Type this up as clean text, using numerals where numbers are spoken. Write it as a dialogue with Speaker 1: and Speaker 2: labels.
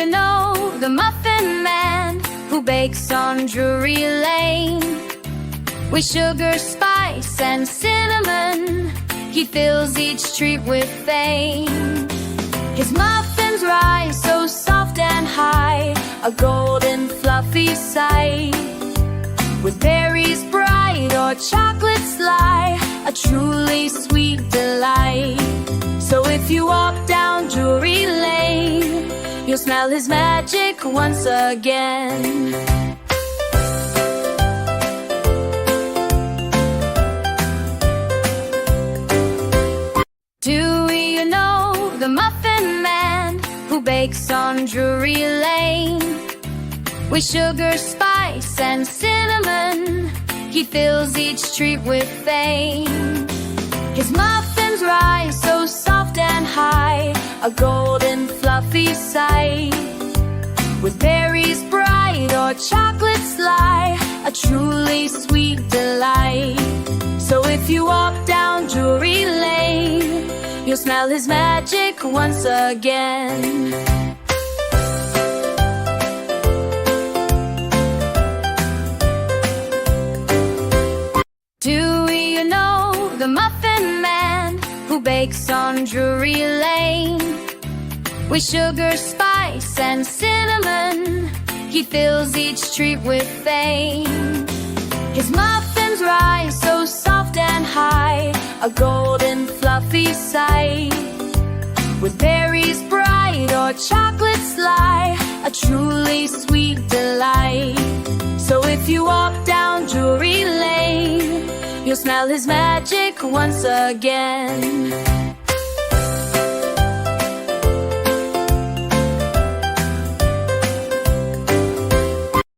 Speaker 1: you know the Muffin Man who bakes on Drury Lane? With sugar, spice, and cinnamon, he fills each treat with fame. His muffins rise so soft and high, a golden fluffy sight. With berries bright or chocolate sly, a truly sweet delight. So if you walk down Drury Lane, you'll smell his magic once again. Do you know the Muffin Man who bakes on Drury Lane? With sugar, spice, and cinnamon, he fills each treat with fame. His muffins rise so soft and high, a golden fluffy sight. With berries bright or chocolate sly, a truly sweet delight. So if you walk down Drury Lane, you'll smell his magic once again. Do you know the Muffin Man who bakes on Drury Lane? With sugar, spice, and cinnamon, he fills each treat with fame. His muffins rise so soft and high, a golden fluffy sight. With berries bright or chocolate sly, a truly sweet delight. So if you walk down Drury Lane, you'll smell his magic once again.